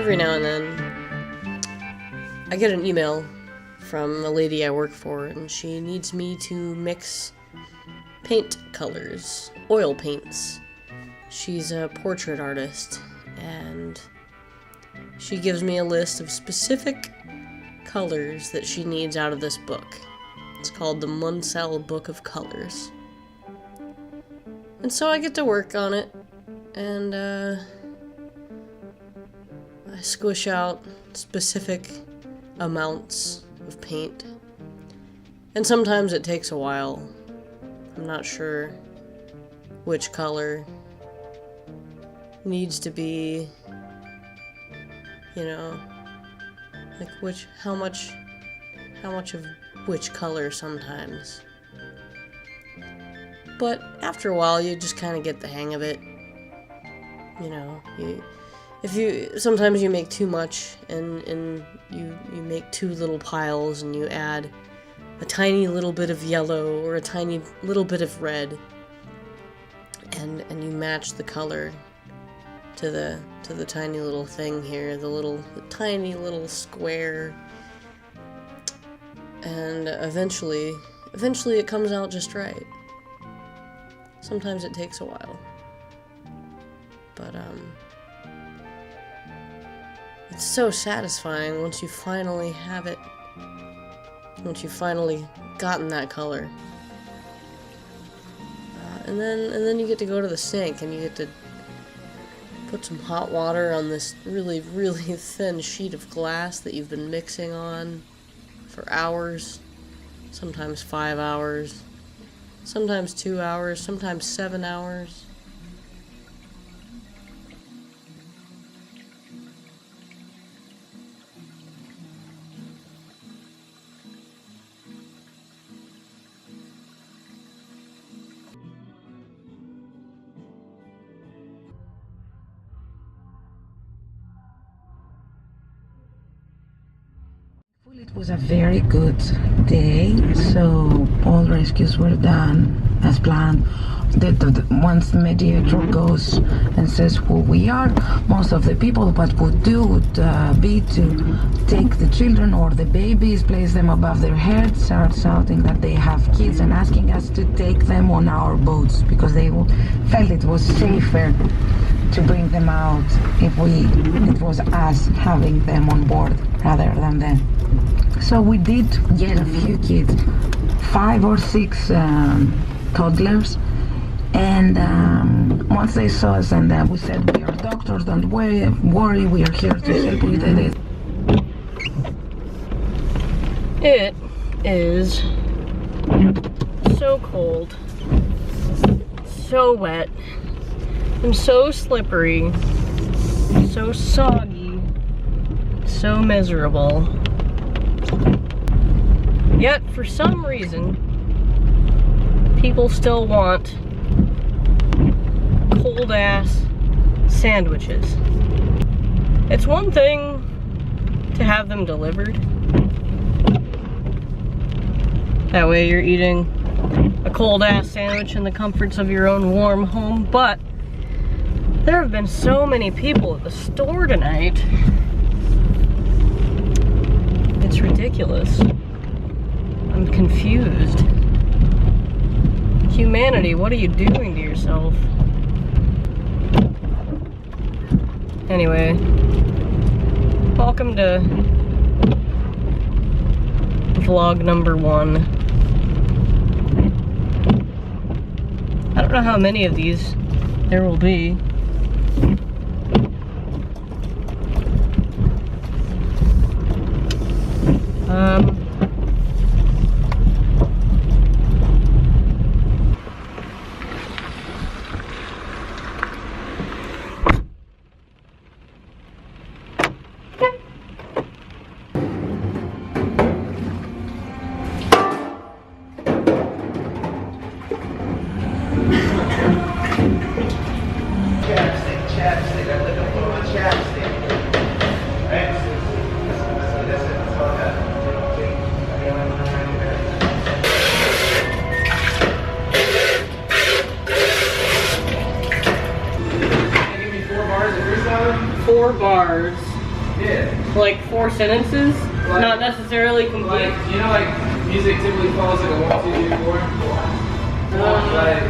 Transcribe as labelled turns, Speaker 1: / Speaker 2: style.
Speaker 1: every now and then, I get an email from a lady I work for, and she needs me to mix paint colors, oil paints. She's a portrait artist, and she gives me a list of specific colors that she needs out of this book. It's called the Munsell Book of Colors. And so I get to work on it, and I squish out specific amounts of paint. And sometimes it takes a while. I'm not sure which color needs to be, like how much of which color sometimes. But after a while, you just kind of get the hang of it. Sometimes you make too much and you make too little piles and you add a tiny little bit of yellow or a tiny little bit of red, and you match the color to the tiny little thing here, the tiny little square, and eventually it comes out just right. Sometimes it takes a while, but it's so satisfying once you finally have it, once you've finally gotten that color. And then you get to go to the sink and you get to put some hot water on this really, really thin sheet of glass that you've been mixing on for hours, sometimes 5 hours, sometimes 2 hours, sometimes 7 hours.
Speaker 2: It was a very good day, so all rescues were done as planned. Once the mediator goes and says who we are, most of the people what would do would be to take the children or the babies, place them above their heads, start shouting that they have kids and asking us to take them on our boats because they felt it was safer to bring them out if it was us having them on board rather than them. So we did get a few kids, 5 or 6 toddlers, and once they saw us and we said, we are doctors, don't worry, we are here to help you with it.
Speaker 1: It is so cold, so wet, and so slippery, so soggy, so miserable. Yet, for some reason, people still want cold-ass sandwiches. It's one thing to have them delivered. That way you're eating a cold-ass sandwich in the comforts of your own warm home, but there have been so many people at the store tonight. It's ridiculous. I'm confused. Humanity, what are you doing to yourself? Anyway, welcome to vlog number 1. I don't know how many of these there will be.
Speaker 3: Chapstick, I'm looking for my chapstick. Give me 4 bars of your salad?
Speaker 1: 4 bars
Speaker 3: Yeah.
Speaker 1: Like 4 sentences?
Speaker 3: Like-
Speaker 1: Not necessarily complete.
Speaker 3: Like, you know, like music typically follows like a 1, 2, 3, 4. Like,